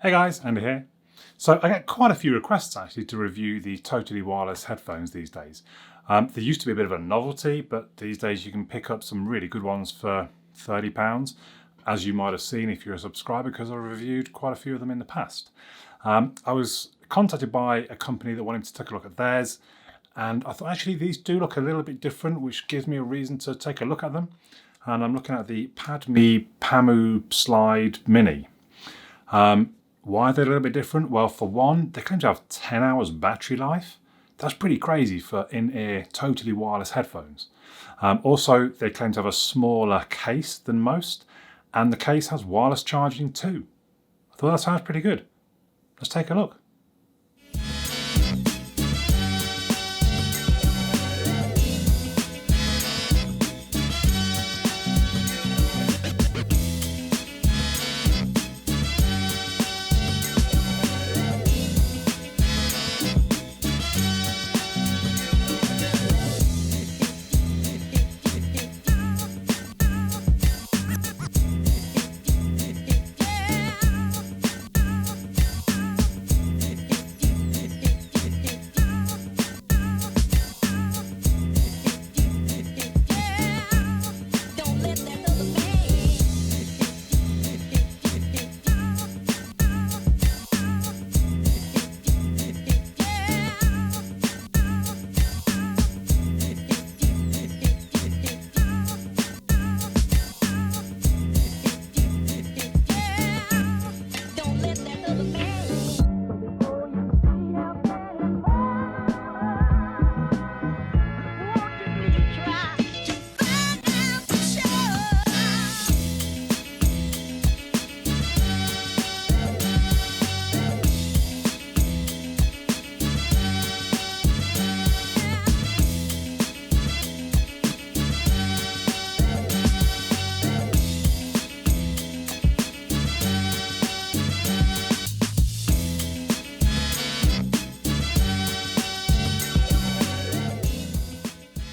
Hey guys, Andy here. So I get quite a few requests actually to review the totally wireless headphones these days. They used to be a bit of a novelty, but these days you can pick up some really good ones for £30, as you might have seen if you're a subscriber, because I reviewed quite a few of them in the past. I was contacted by a company that wanted to take a look at theirs, and I thought actually these do look a little bit different, which gives me a reason to take a look at them. And I'm looking at the PaMu Slide Mini. Why are they a little bit different? Well, for one, they claim to have 10 hours battery life. That's pretty crazy for in-ear, totally wireless headphones. Also, they claim to have a smaller case than most, and the case has wireless charging too. I thought that sounds pretty good. Let's take a look.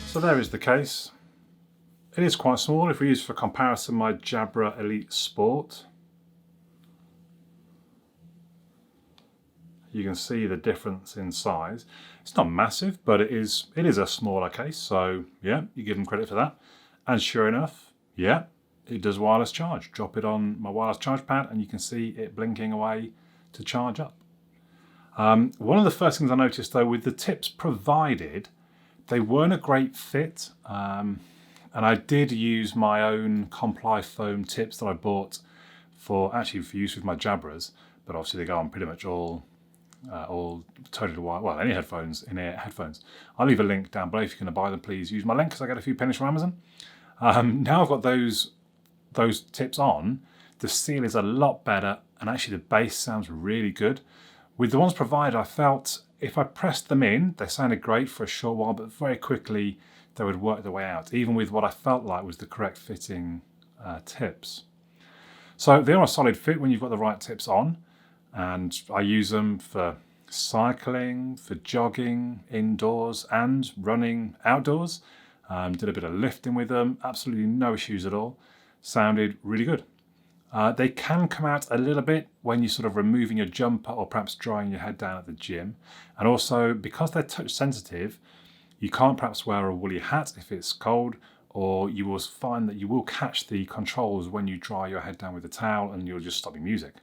So there is the case. It is quite small. If we use for comparison my Jabra Elite Sport, you can see the difference in size. It's not massive, but it is a smaller case. So yeah, you give them credit for that. And sure enough, yeah, it does wireless charge. Drop it on my wireless charge pad and you can see it blinking away to charge up. One of the first things I noticed though, with the tips provided, they weren't a great fit, and I did use my own Comply foam tips that I bought for use with my Jabras, but obviously they go on pretty much all totally wire, well, any headphones, in-ear headphones. I'll leave a link down below if you're going to buy them. Please use my link because I get a few pennies from Amazon. Now I've got those tips on, the seal is a lot better, and actually the bass sounds really good. With the ones provided, I felt if I pressed them in, they sounded great for a short while, but very quickly they would work their way out, even with what I felt like was the correct fitting tips. So they are a solid fit when you've got the right tips on, and I use them for cycling, for jogging indoors and running outdoors. Did a bit of lifting with them, absolutely no issues at all. Sounded really good. They can come out a little bit when you're sort of removing your jumper or perhaps drying your head down at the gym. And also, because they're touch sensitive, you can't perhaps wear a woolly hat if it's cold, or you will find that you will catch the controls when you dry your head down with a towel and you'll just stop your music.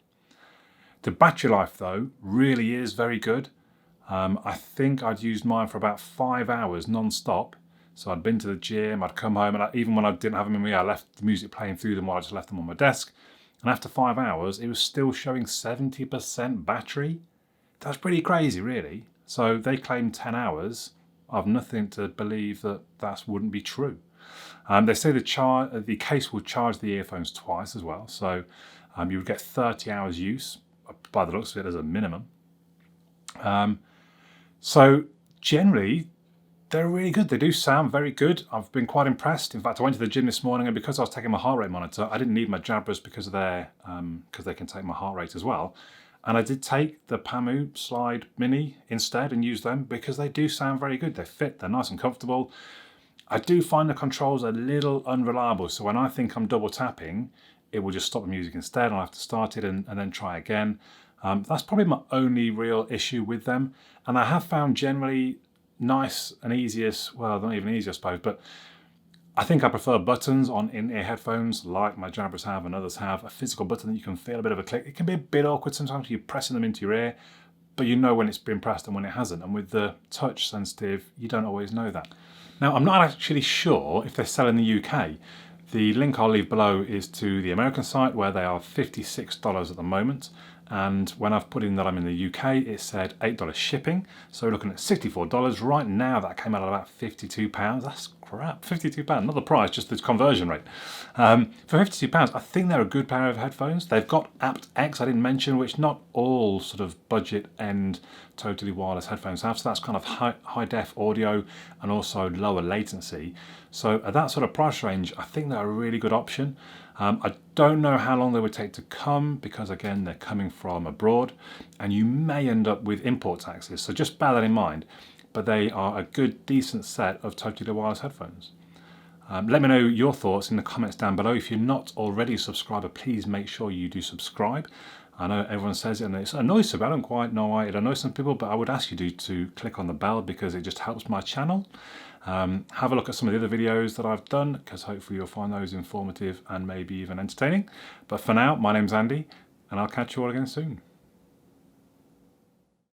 The battery life though really is very good. I think I'd used mine for about 5 hours non-stop. So I'd been to the gym, I'd come home, and even when I didn't have them in me, I left the music playing through them while I just left them on my desk. And after 5 hours, it was still showing 70% battery. That's pretty crazy, really. So they claim 10 hours. I've nothing to believe that wouldn't be true. They say the case will charge the earphones twice as well. So you would get 30 hours use, by the looks of it, as a minimum. So generally, they're really good. They do sound very good. I've been quite impressed. In fact, I went to the gym this morning, and because I was taking my heart rate monitor, I didn't need my Jabras because they can take my heart rate as well. And I did take the PaMu Slide Mini instead and use them because they do sound very good. They fit, they're nice and comfortable. I do find the controls a little unreliable. So when I think I'm double tapping, it will just stop the music instead. I'll have to start it and then try again. That's probably my only real issue with them. And I have found generally nice and easiest, well, not even easier, I suppose, but I think I prefer buttons on in-ear headphones like my Jabras have and others have. A physical button that you can feel a bit of a click. It can be a bit awkward sometimes, you're pressing them into your ear, but you know when it's been pressed and when it hasn't. And with the touch sensitive, you don't always know that. Now, I'm not actually sure if they sell in the UK. The link I'll leave below is to the American site where they are $56 at the moment. And when I've put in that I'm in the UK, it said $8 shipping. So we're looking at $64. Right now, that came out at about £52. That's crap, £52. Not the price, just the conversion rate. For £52, I think they're a good pair of headphones. They've got aptX, I didn't mention, which not all sort of budget end totally wireless headphones have. So that's kind of high def audio and also lower latency. So at that sort of price range, I think they're a really good option. I don't know how long they would take to come because, again, they're coming from abroad and you may end up with import taxes. So just bear that in mind. But they are a good, decent set of totally wireless headphones. Let me know your thoughts in the comments down below. If you're not already a subscriber, please make sure you do subscribe. I know everyone says it and it annoys them. I don't quite know why it annoys some people, but I would ask you to click on the bell because it just helps my channel. Have a look at some of the other videos that I've done because hopefully you'll find those informative and maybe even entertaining. But for now, my name's Andy and I'll catch you all again soon.